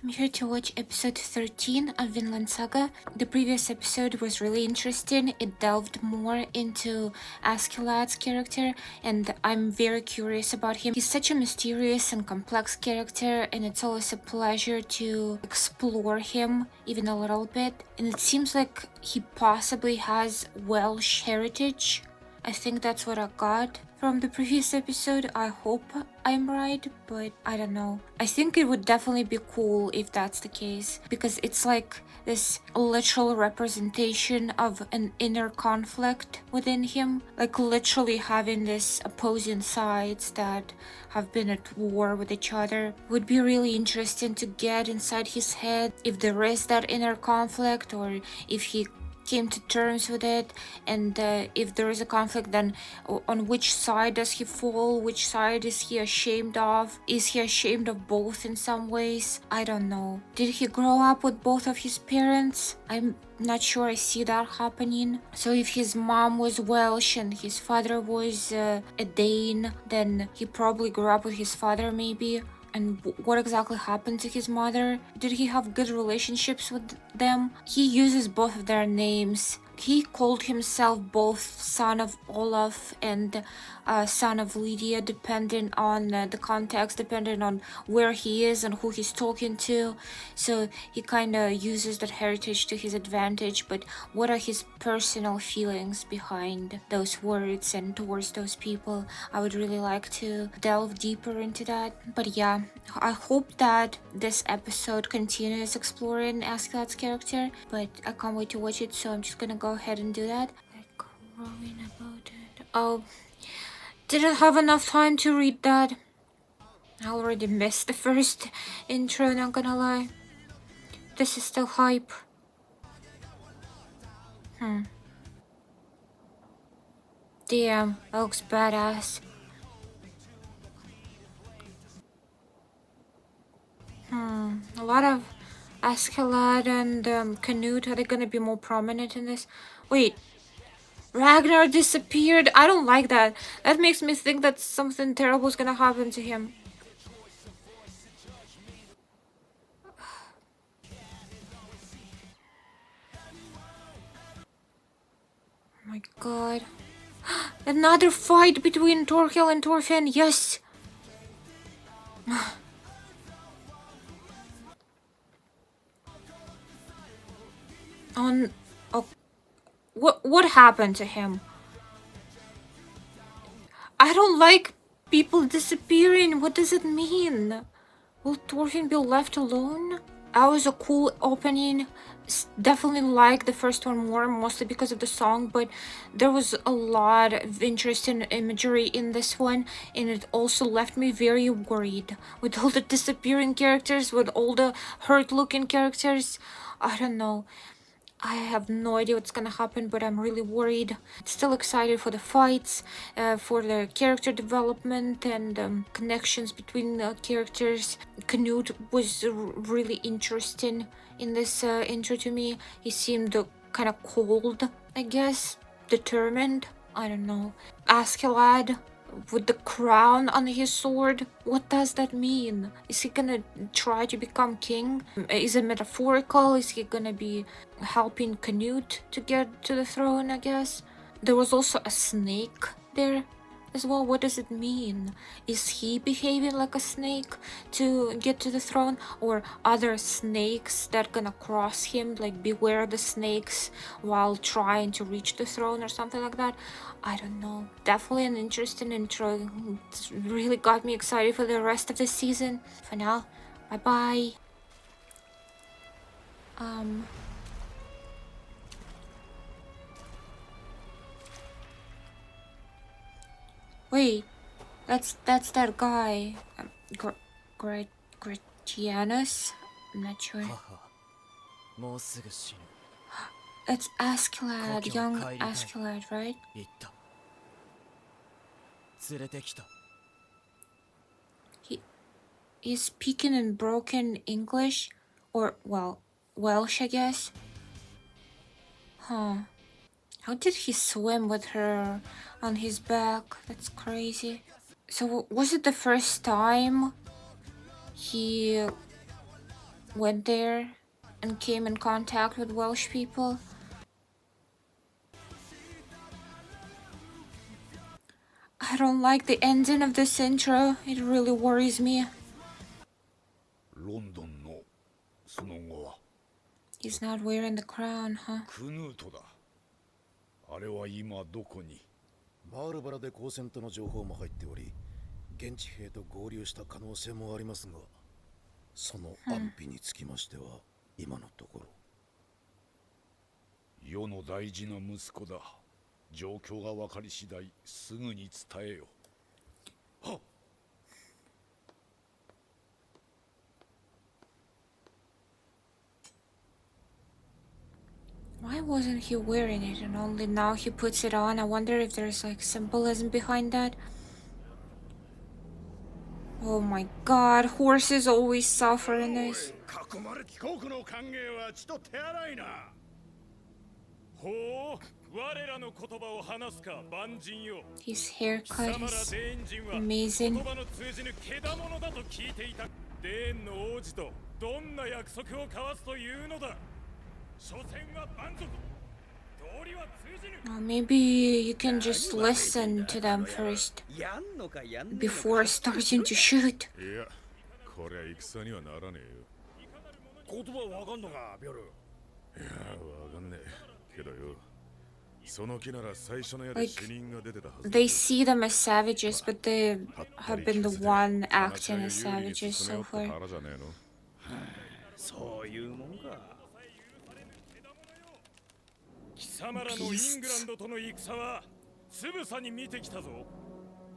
I'm here to watch episode 13 of Vinland Saga. The previous episode was really interesting. It delved more into Askeladd's character, and I'm very curious about him. He's such a mysterious and complex character, and it's always a pleasure to explore him even a little bit. And it seems like he possibly has Welsh heritage. I think that's what I got from the previous episode. I hope I'm right, but I don't know. I think it would definitely be cool if that's the case, because it's like this literal representation of an inner conflict within him, like literally having this opposing sides that have been at war with each other. Would be really interesting to get inside his head if there is that inner conflict, or if he came to terms with it, and if there is a conflict, then on which side does he fall? Which side is he ashamed of? Is he ashamed of both in some ways? I don't know. Did he grow up with both of his parents? I'm not sure I see that happening. So if his mom was Welsh and his father was a Dane, then he probably grew up with his father maybe. And what exactly happened to his mother? Did he have good relationships with them? He uses both of their names. He called himself both son of Olaf and son of Lydia, depending on the context, depending on where he is and who he's talking to. So he kind of uses that heritage to his advantage. But what are his personal feelings behind those words and towards those people? I would really like to delve deeper into that. But yeah, I hope that this episode continues exploring Askeladd's character, but I can't wait to watch it, so I'm just gonna go ahead and do that. Like, growing about it. Oh, didn't have enough time to read that. I already missed the first intro, not gonna lie. This is still hype. Damn, that looks badass. A lot of Askeladd and Canute, are they gonna be more prominent in this? Wait, Ragnar disappeared? I don't like that. That makes me think that something terrible is gonna happen to him. Oh my god. Another fight between Thorkell and Thorfinn, yes! On... Oh, what happened to him? I don't like people disappearing. What does it mean? Will Thorfinn be left alone? That was a cool opening. Definitely like the first one more, mostly because of the song, but there was a lot of interesting imagery in this one, and it also left me very worried with all the disappearing characters, with all the hurt-looking characters. I don't know. I have no idea what's gonna happen, but I'm really worried. Still excited for the fights, for the character development and connections between the characters. Canute was really interesting in this intro to me. He seemed kind of cold, I guess, determined. I don't know. Askeladd with the crown on his sword. What does that mean? Is he gonna try to become king? Is it metaphorical? Is he gonna be helping Canute to get to the throne, I guess? There was also a snake there as well. What does it mean? Is he behaving like a snake to get to the throne, or other snakes that gonna cross him, like beware the snakes while trying to reach the throne or something like that? I don't know. Definitely an interesting intro. It really got me excited for the rest of the season. For now, bye bye. Wait, that's that guy. Gratianus? I'm not sure. It's Askeladd, young Askeladd, right? He's speaking in broken English, or well, Welsh, I guess. Huh. How did he swim with her on his back? That's crazy. So was it the first time he went there and came in contact with Welsh people. I don't like the ending of this intro. It really worries me. He's not wearing the crown, huh? あれは今どこに？バールバラで交戦との情報も入っており、現地兵と合流した可能性もありますが、その安否につきましては今のところ。世の大事な息子だ。状況が分かり次第すぐに伝えよ。はっ。Why wasn't he wearing it and only now he puts it on? I wonder if there's like symbolism behind that. Oh my god, horses always suffer in this. His haircut is amazing. Maybe you can just listen to them first before starting to shoot. Like, they see them as savages, but they have been the one acting as savages so far. 貴様らのイングランドとの戦はつぶさに見てきたぞ。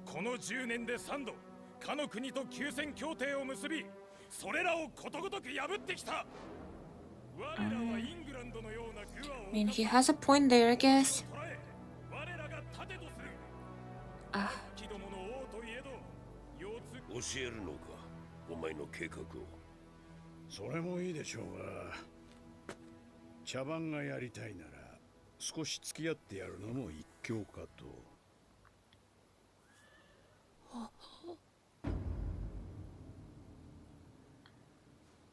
この10年で3度、かの国と休戦協定を結び、それらをことごとく破ってきた。我らはイングランドのようなグアを I mean, he has a point there, I guess. 我らが盾とする。貴どもの王といえど、教えるのか、お前の計画を。それもいいでしょうが、茶番がやりたいなら少し付き合ってやるのも一興かと。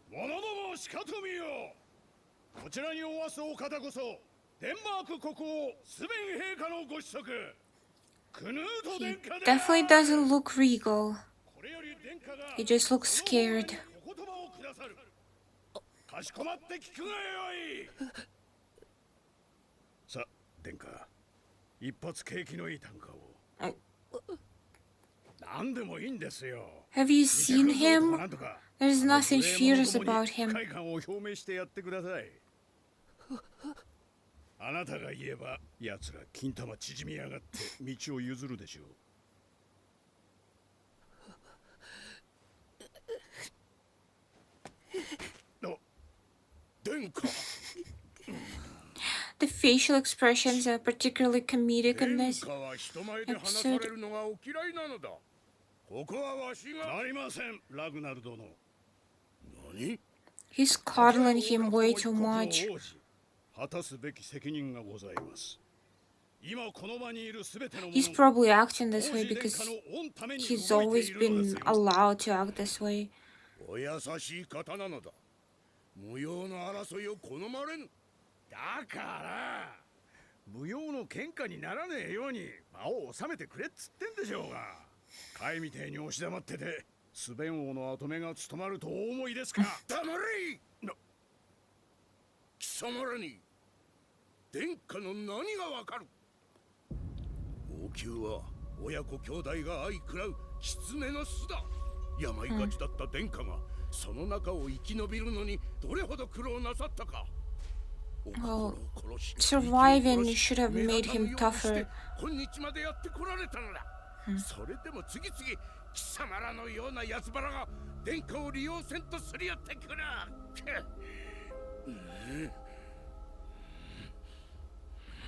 者どもしかと見よ。こちらにおわすお方こそデンマーク国王スベン陛下のご子息クヌート殿下で。Definitely doesn't look regal. He just looks scared. お言葉をくださる。かしこまって聞くがよい。さあ、殿下、一発景気のいい短歌を。何でもいいんですよ。Have you seen him? There's nothing fierce about him. 快感を表明してやってください。あなたが言えば、奴ら金玉縮み上がって道を譲るでしょう。殿下。The facial expressions are particularly comedic in this episode. ここはわしがなりません、ラグナル殿。何？ He's coddling him way too much. 果たすべき責任がございます。今この場にいるすべての者。 He's probably acting this way because he's always been allowed to act this way. お優しい方なのだ。無用の争いを好まれぬ。だから無用の喧嘩にならねえように場を収めてくれっつってんでしょうが。貝みてえに押し黙っててスベン王の跡目が務まるとお思いですか。黙れ。貴様らに殿下の何がわかる。王宮は親子兄弟が相食らう狐の巣だ。病がちだった殿下がその中を生き延びるのにどれほど苦労なさったか。Well, surviving should have made him tougher. 今日までやってこられたのだ。それでも次々貴様らのようなやつばらが殿下を利用せんとすり寄ってくる。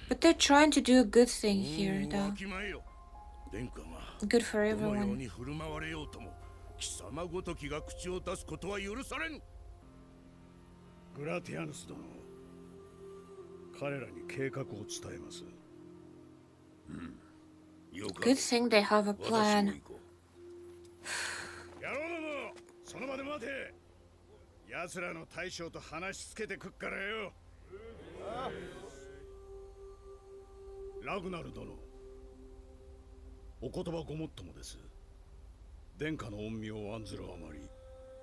But they're trying to do a good thing here, though. 殿下が Good for どのよう everyone. に振る舞われようとも貴様ごときが口を出すことは許されぬ。グラティアヌス殿、彼らに計画を伝えます。Good thing they have a plan. 野郎ども、その場で待て。奴らの大将と話しつけてくっからよ。ラグナル殿、お言葉ごもっともです。殿下の恩義を案ずるあまり、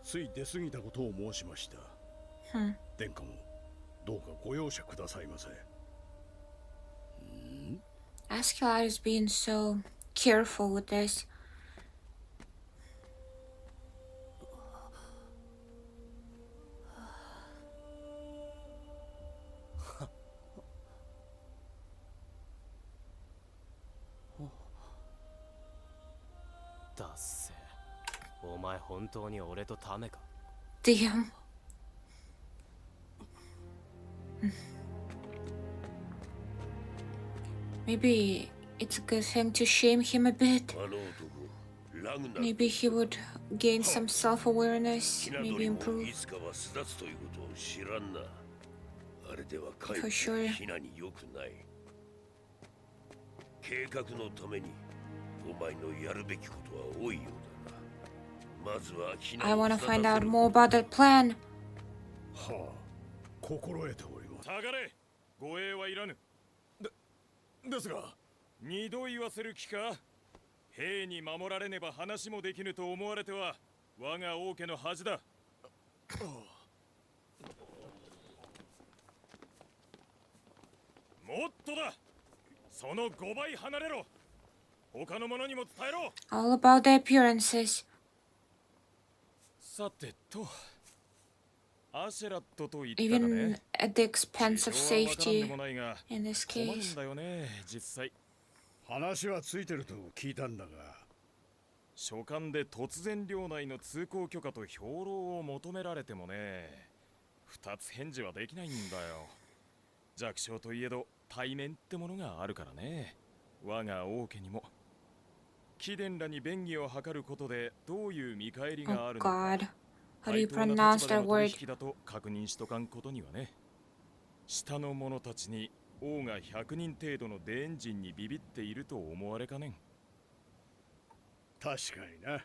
つい出過ぎたことを申しました。殿下もどうかご容赦くださいませ。Askeladd is being so careful with this. だっせ。お前本当に俺とタメか。 Damn. Maybe it's a good thing to shame him a bit. あの男ラグナル Maybe he would gain some self-awareness, ひな maybe 鳥も improve. いつかは巣立つということを知らんな。あれではかえっ For て sure. ひなに良くない。計画のためにお前のやるべきことは多いようだな。まずはひな I を want to 育 find て out る more about that plan. はあ、心得ております。下がれ。護衛はいらぬ。ですが、二度言わせる気か。兵に守られねば話もできぬと思われては我が王家の恥だ。もっとだ。その5倍離れろ。他の者にも伝えろ。 All about the appearances. さてと、アシェラットと言ったら Even ね。 at the expense of 事情は分からんで safety もないが in this 困る case. んだよね、実際。話はついてると聞いたんだが。書簡で突然領内の通行許可と兵糧を求められてもね、二つ返事はできないんだよ。弱小といえど対面ってものがあるからね。我が王家にも貴殿らに便宜を図ることでどういう見返りがあ Oh るのか god. How do you 対等な pronounce 立場で that の取 word? 引だと確認しとかんことにはね。下の者たちに王が100人程度のデエンジンにビビっていると思われかねん。確かにな。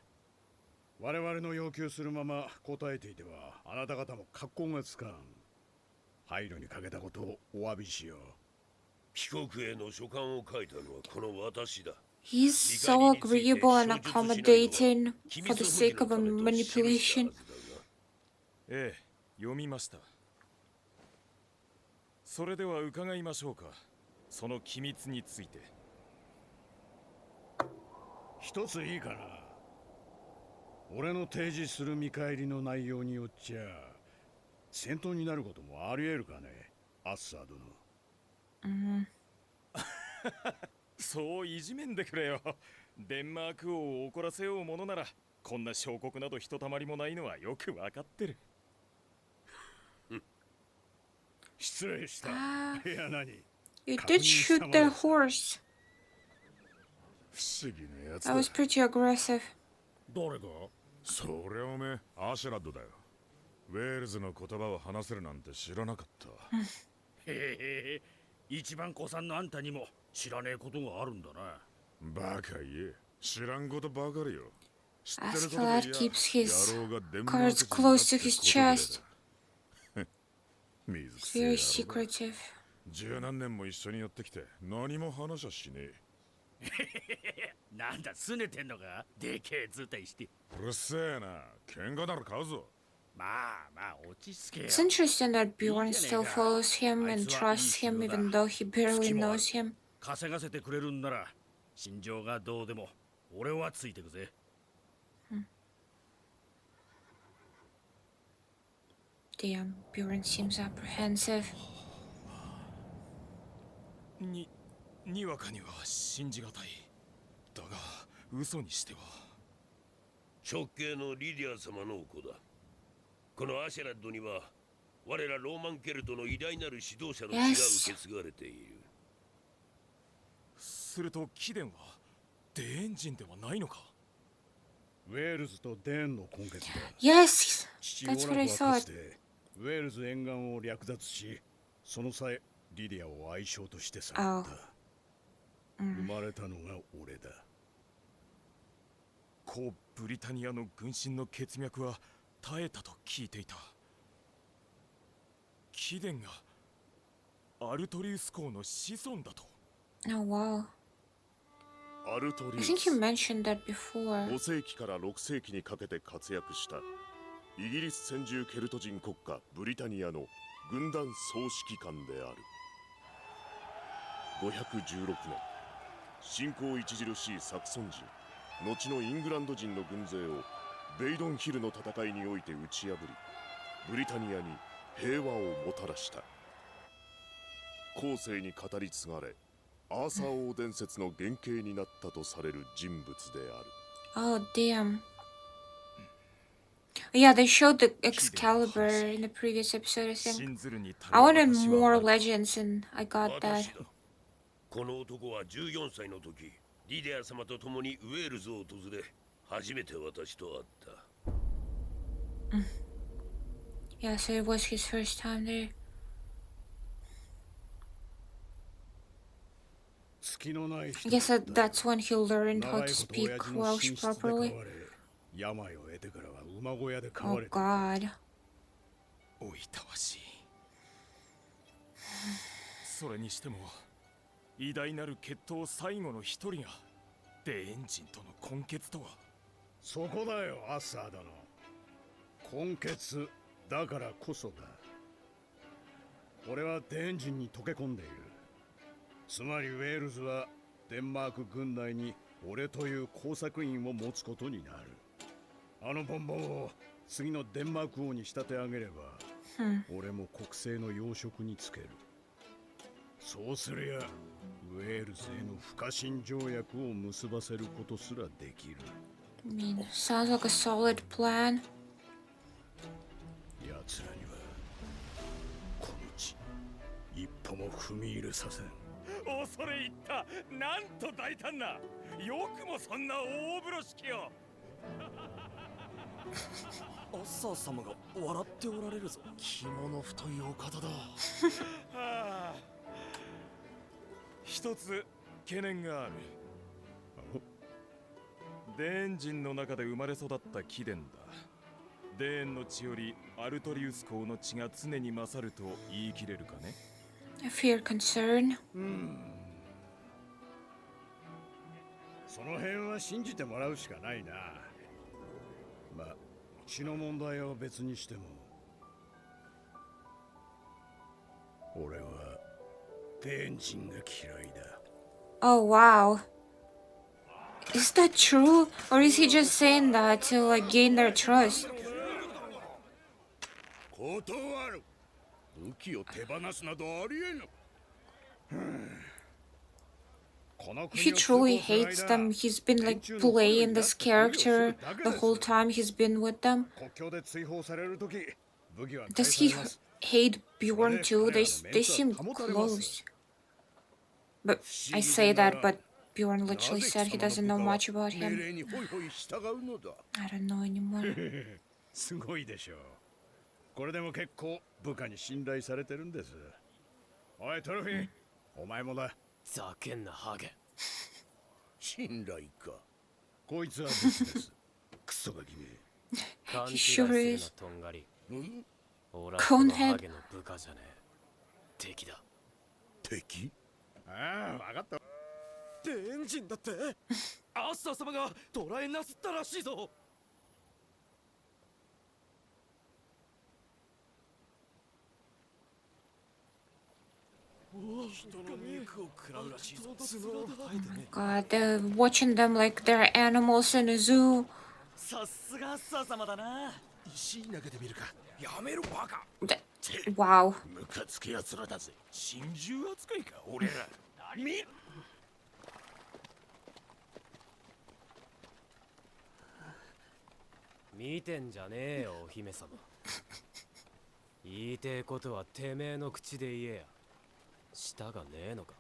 我々の要求するまま答えていてはあなた方も格好がつかん。配慮にかけたことをお詫びしよう。帰国への書簡を書いたのはこの私だ。 He's so agreeable and accommodating for the sake of a manipulation. ええ、読みました。それでは伺いましょうか。その機密について。一ついいかな。俺の提示する見返りの内容によっちゃ戦闘になることもあり得るかね、アッサー殿。そういじめんでくれよ。デンマーク王を怒らせようものならこんな小国などひとたまりもないのはよくわかってる。失礼した。いや何 You did shoot the horse. 不思議なやつ That だ。 was pretty aggressive. 誰が？そりゃおめえアシェラッドだよ。ウェールズの言葉を話せるなんて知らなかった。へへへ、一番子さんのあんたにも知らねえことがあるんだな。バカ言え。知らんことばかりよ。知ってることで Askeladd いや keeps his 野郎がデンマーク cards 人 close to だって his ことぐらいだ。 chest. 水く It's せえ very 野郎だ。 secretive. 十何年も一緒にやってきて何も話はしねえ。なんだ拗ねてんのか。でけえ図体して。うるせえな。喧嘩なら買うぞ。まあまあ落ち着けよ。 It's interesting that Bjorn still follows him and trusts him even though he barely knows him. 稼がせてくれるんなら心情がどうでも俺はついてくぜ。Damn, Bjorn seems apprehensive. にわかには信じがたい。だが嘘にしては。直系のリディア様のお子だ。このアシェラッドには我らローマンケルトの偉大なる指導者の血が受け継がれている。すると貴殿はデエンジンではないのか。ウェールズとデーンの根血だ。 Yes, 父 that's オ what ラ I フはか thought. つてウェールズ沿岸を略奪し、その際リディアを愛称として去った。生まれたのが俺だ。古ブリタニアの軍神の血脈は絶えたと聞いていた。貴殿がアルトリウス公の子孫だと。 Oh wow. アルトリ I ウ think ス you mentioned that before. 5世紀から6世紀にかけて活躍したイギリス先住ケルト人国家ブリタニアの軍団総指揮官である。516年、信仰著しいサクソン人、後のイングランド人の軍勢をベイドンヒルの戦いにおいて打ち破り、ブリタニアに平和をもたらした。後世に語り継がれ、アーサー王伝説の原型になったとされる人物である。 Oh damn. Yeah, they showed the Excalibur in the previous episode, I think. 信ずるに足る I wanted 私は more ある。 legends and I got that. 私だ。この男は14歳の時、リデア様と共にウェールズを訪れ、初めて私と会った。Yeah, so it was his first time there. 月のない I 人 guess だった that's when he learned 長 how い to こと親 speak 父の Welsh 寝室で properly. 飼われ、病を得てからは馬小屋で飼 Oh われて、 god. おいたわしい。それにしても偉大なる血統最後の一人がデエンジンとの根血とは。そこだよアッサー殿。根血だからこそだ。俺はデンジンに溶け込んでいる。つまりウェールズはデンマーク軍内に俺という工作員を持つことになる。あのボンボンを次のデンマーク王に仕立て上げれば、俺も国政の要職につける。そうすりゃウェールズへの不可侵条約を結ばせることすらできる。I mean, sounds like a solid plan. 奴らにはこの地一歩も踏み入れさせん。恐れ入った。なんと大胆な。よくもそんな大風呂敷を。アッサー様が笑っておられるぞ。着物太いお方だ。はあ、一つ懸念がある。デーン人の中で生まれ育った貴殿だ。デーンの血よりアルトリウス公の血が常に勝ると言い切れるかね。 I fear concern. その辺は信じてもらうしかないな。まあ血の問題は別にしても、俺はデンジンが嫌いだ。 Oh wow. Is that true? Or is he just saying that to like gain their trust? 断る。武器を手放すなどありえぬ。 If he truly hates them, he's been like playing this character the whole time he's been with them. 国境で追放されるとき、武器は Does 返 he されます。 hate Bjorn too? They seem close. But I say that, but Bjorn literally said he doesn't know much about 命 him. 令にホイホイ従うのだ。 I don't know anymore. すごいでしょう。これでも結構部下に信頼されてるんです。おいトロフィー、お前もだ。ざけんなハゲ。信頼か。こいつは別です。クソガキめ。勘違い He す sure る is. なとんがり。ん？俺はこのハゲの部下じゃねえ。敵だ。敵？ああ、分かった。デエンジンだって。アッサー様が捕らえなすったらしいぞ。人の肉を食らうらしいぞ。角生えてね。 God, they're watching them like they're animals in a zoo. さすがアッサー様だな。石投げてみるか。やめろバカ。 Wow. ムカつく奴らだぜ。心中扱いか俺ら。見てんじゃねえよお姫様。言いてえことはてめえの口で言えや。舌がねえのか。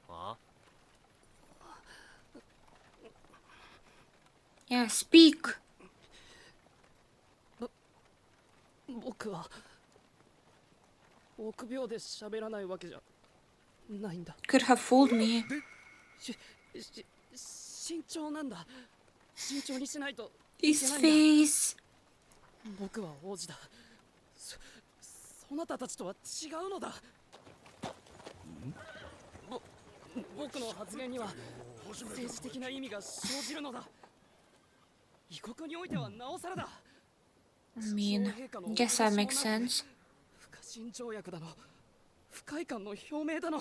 あ？ Yeah, speak. 僕は臆病で喋らないわけじゃないんだ。 Could have fooled me. 慎重なんだ。慎重にしないとい His けないんだ。 face. 僕は王子だ。そそなたたちとは違うのだ。僕の発言には政治的な意味が生じるのだ。異国においてはなおさらだ。 I mean, guess that makes sense. 不可侵条約だの、不快感の表明だの、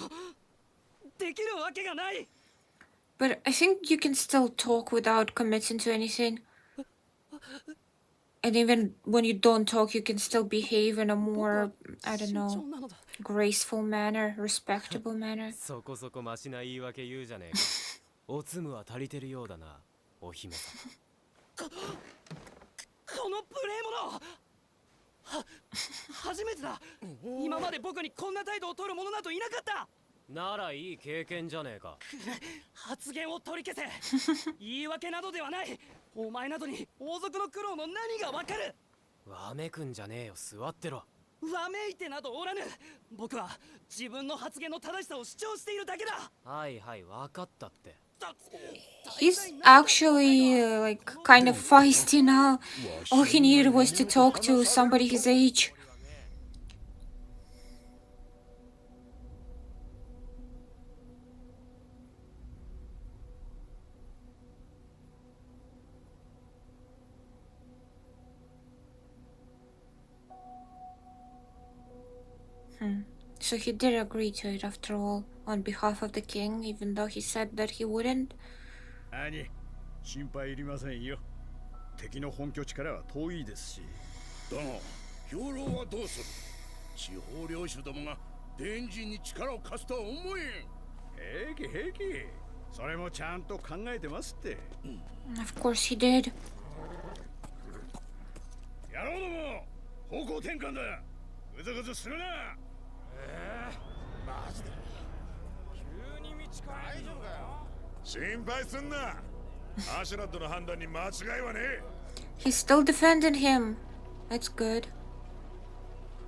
できるわけがない。 But I think you can still talk without committing to anything. And even when you don't talk, you can still behave in a more, I don't know, graceful manner, respectable manner. そこそこマシな言い訳言うじゃねえか。おつむは足りてるようだな、お姫様。この無礼者！初めてだ。今まで僕にこんな態度を取る者などいなかった。ならいい経験じゃねえか。発言を取り消せ。言い訳などではない。お前などに王族の苦労の何がわかる。わめくんじゃねえよ、座ってろ。わめいてなどおらぬ。僕は自分の発言の正しさを主張しているだけだ。はいはい、わかったって。He's actually like kind of feisty now. All he needed was to talk to somebody his age. So he did agree to it after all, on behalf of the king, even though he said that he wouldn't. 兄、心配いりませんよ。敵の本拠地からは遠いですし。だが、兵糧はどうする？地方領主どもが伝人に力を貸すとは思えん。平気平気。それもちゃんと考えてますって。Of course he did. 野郎ども、方向転換だ。ぐずぐずするな。マジで急に道変えるのかよ。心配すんな。アシュラッドの判断に間違いはねえ。 He's still defending him. That's good.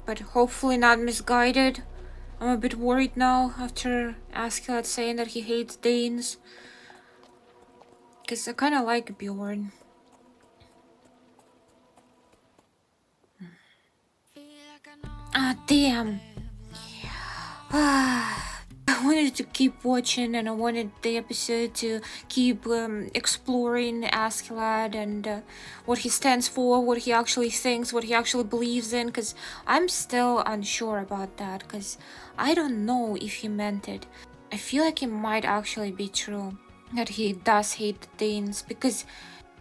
But hopefully not misguided. I'm a bit worried now after Askeladd saying that he hates Danes. Because I kind of like Bjorn. Ah, damn. I wanted to keep watching and I wanted the episode to keep exploring Askeladd and what he stands for, what he actually thinks, what he actually believes in, because I'm still unsure about that, because I don't know if he meant it. I feel like it might actually be true that he does hate the Danes, because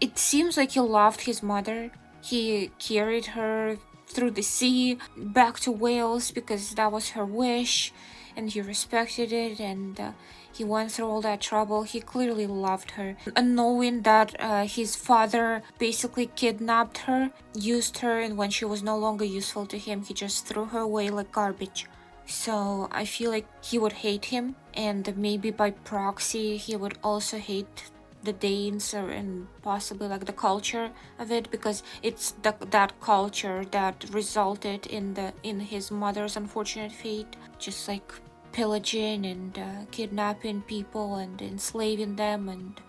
it seems like he loved his mother. He carried her through the sea back to Wales because that was her wish, and he respected it, and he went through all that trouble. He clearly loved her. And knowing that his father basically kidnapped her, used her, and when she was no longer useful to him, he just threw her away like garbage. So I feel like he would hate him, and maybe by proxy he would also hate the Danes and possibly like the culture of it, because it's that culture that resulted in his mother's unfortunate fate, just like pillaging and kidnapping people and enslaving them and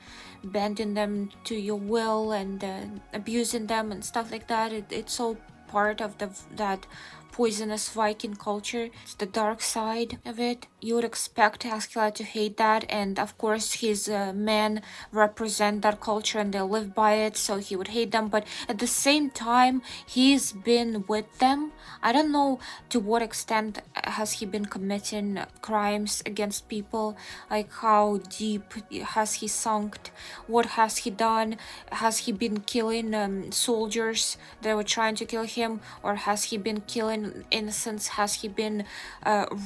bending them to your will and abusing them and stuff like that. It's all part of that poisonous Viking culture. It's the dark side of it. You would expect Askeladd to hate that, and of course his men represent that culture and they live by it, so he would hate them. But at the same time, he's been with them. I don't know to what extent has he been committing crimes against people, like how deep has he sunk, what has he done, has he been killing soldiers that were trying to kill him, or has he been killing innocents, has he been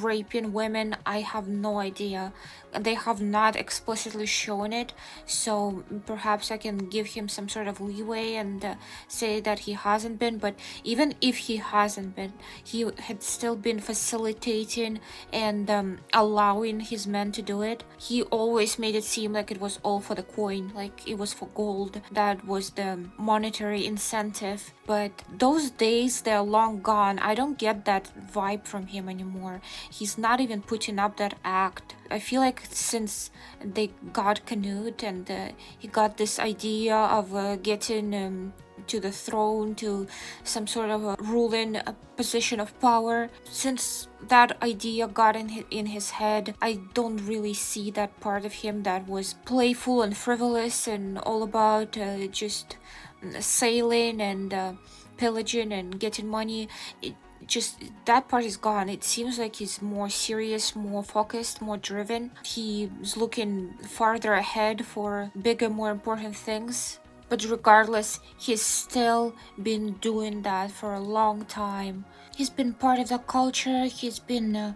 raping women? I have no idea. They have not explicitly shown it, so perhaps I can give him some sort of leeway and say that he hasn't been. But even if he hasn't been, he had still been facilitating and allowing his men to do it. He always made it seem like it was all for the coin, like it was for gold. That was the monetary incentive. But those days, they're long gone. I don't get that vibe from him anymore. He's not even putting up that act. I feel like since they got Canute and he got this idea of getting to the throne, to some sort of a ruling position of power. Since that idea got in his head, I don't really see that part of him that was playful and frivolous and all about just sailing and pillaging and getting money. Just that part is gone. It seems like he's more serious, more focused, more driven. He's looking farther ahead for bigger, more important things. But regardless, he's still been doing that for a long time. He's been part of the culture. He's been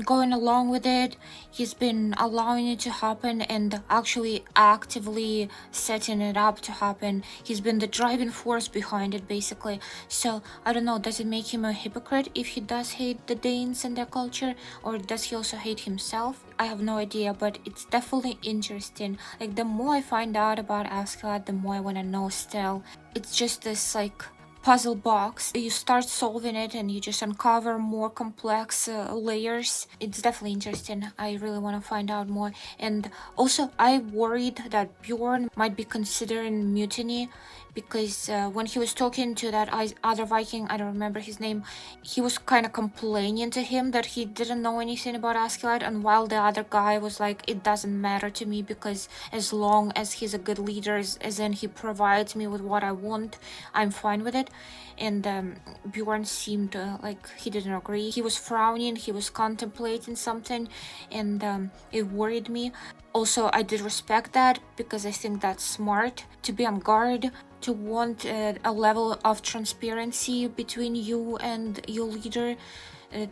going along with it. He's been allowing it to happen and actually actively setting it up to happen. He's been the driving force behind it, basically. So I don't know, does it make him a hypocrite if he does hate the Danes and their culture, or does he also hate himself? I have no idea, but it's definitely interesting. Like, the more I find out about Askeladd, the more I want to know still. It's just this like puzzle box. You start solving it and you just uncover more complex layers. It's definitely interesting. I really want to find out more. And also, I worried that Bjorn might be considering mutiny, because when he was talking to that other Viking, I don't remember his name, he was kind of complaining to him that he didn't know anything about Askeladd, and while the other guy was like, it doesn't matter to me, because as long as he's a good leader, as in he provides me with what I want, I'm fine with it. And Bjorn seemed like he didn't agree. He was frowning, he was contemplating something, and it worried me. Also, I did respect that, because I think that's smart to be on guard, to want a level of transparency between you and your leader,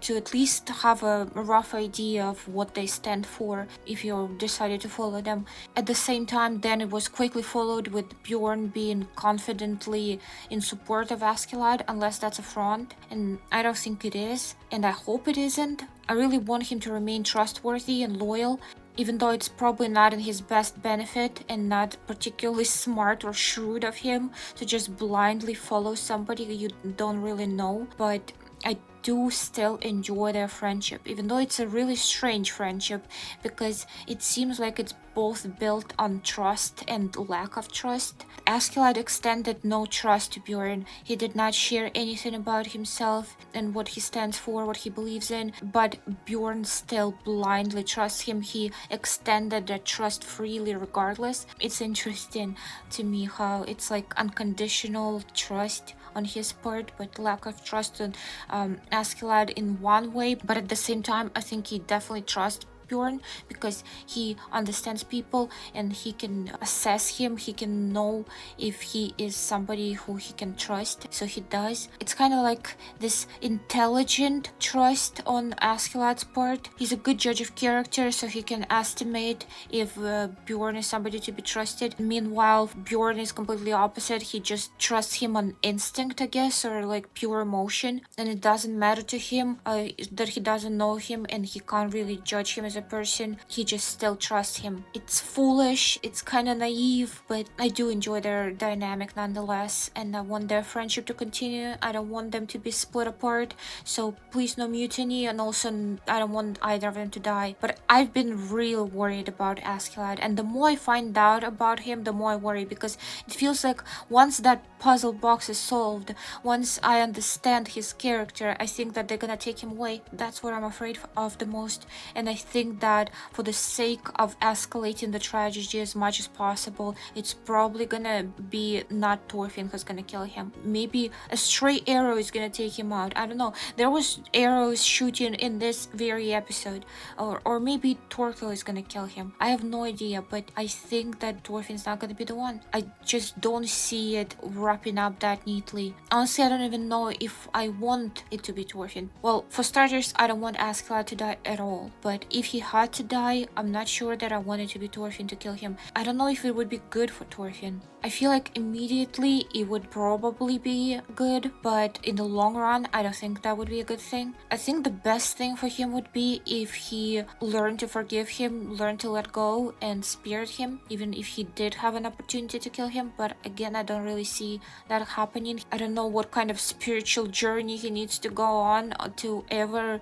to at least have a rough idea of what they stand for if you decided to follow them. At the same time, then it was quickly followed with Bjorn being confidently in support of Askeladd, unless that's a front, and I don't think it is, and I hope it isn't. I really want him to remain trustworthy and loyal, even though it's probably not in his best benefit and not particularly smart or shrewd of him to just blindly follow somebody you don't really know. But I do still enjoy their friendship, even though it's a really strange friendship, because it seems like it's both built on trust and lack of trust. Askeladd extended no trust to Bjorn. He did not share anything about himself and what he stands for, what he believes in, but Bjorn still blindly trusts him. He extended that trust freely regardless. It's interesting to me how it's like unconditional trust on his part, but lack of trust on Askeladd in one way. But at the same time, I think he definitely trusts Bjorn, because he understands people and he can assess him, he can know if he is somebody who he can trust, so he does. It's kind of like this intelligent trust on Askeladd's part. He's a good judge of character, so he can estimate if Bjorn is somebody to be trusted. Meanwhile, Bjorn is completely opposite. He just trusts him on instinct, I guess, or like pure emotion, and it doesn't matter to him that he doesn't know him and he can't really judge him as a person. He just still trusts him. It's foolish, it's kind of naive, but I do enjoy their dynamic nonetheless, and I want their friendship to continue. I don't want them to be split apart, so please no mutiny, and also I don't want either of them to die. But I've been real worried about Askeladd, and the more I find out about him, the more I worry, because it feels like once that puzzle box is solved, once I understand his character, I think that they're gonna take him away. That's what I'm afraid of the most, and I think that for the sake of escalating the tragedy as much as possible, it's probably gonna be not Thorfinn who's gonna kill him. Maybe a stray arrow is gonna take him out. I don't know. There was arrows shooting in this very episode, or maybe Thorkell is gonna kill him. I have no idea, but I think that Thorfinn's not gonna be the one. I just don't see it wrapping up that neatly. Honestly, I don't even know if I want it to be Thorfinn. Well, for starters, I don't want Askeladd to die at all, but if he had to die, I'm not sure that I wanted to be Thorfinn to kill him. I don't know if it would be good for Thorfinn. I feel like immediately it would probably be good, but in the long run, I don't think that would be a good thing. I think the best thing for him would be if he learned to forgive him, learned to let go, and spared him, even if he did have an opportunity to kill him. But again, I don't really see that happening. I don't know what kind of spiritual journey he needs to go on to ever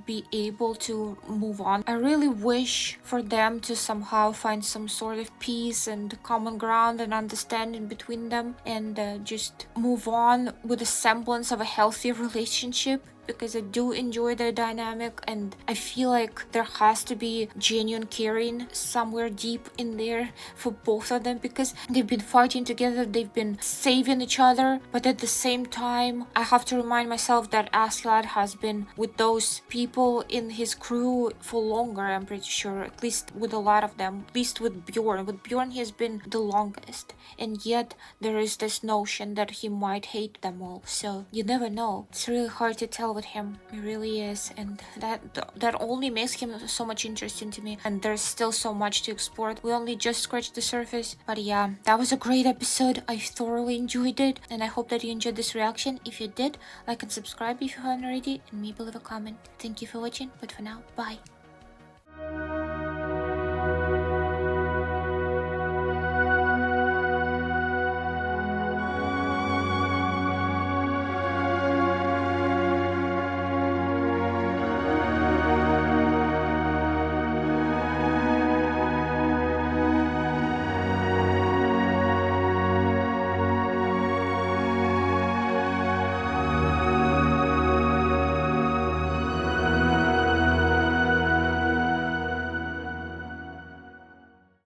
be able to move on. I really wish for them to somehow find some sort of peace and common ground and understanding understanding between them and just move on with a semblance of a healthy relationship, because I do enjoy their dynamic and I feel like there has to be genuine caring somewhere deep in there for both of them, because they've been fighting together, they've been saving each other, but at the same time I have to remind myself that Askeladd has been with those people in his crew for longer, I'm pretty sure, at least with a lot of them, at least with Bjorn. With Bjorn he has been the longest, and yet there is this notion that he might hate them all, so you never know. It's really hard to tell with him, it really is, and that only makes him so much interesting to me, and there's still so much to explore. We only just scratched the surface, but yeah, that was a great episode. I thoroughly enjoyed it, and I hope that you enjoyed this reaction. If you did, like and subscribe if you haven't already, and maybe leave a comment. Thank you for watching, but for now, bye.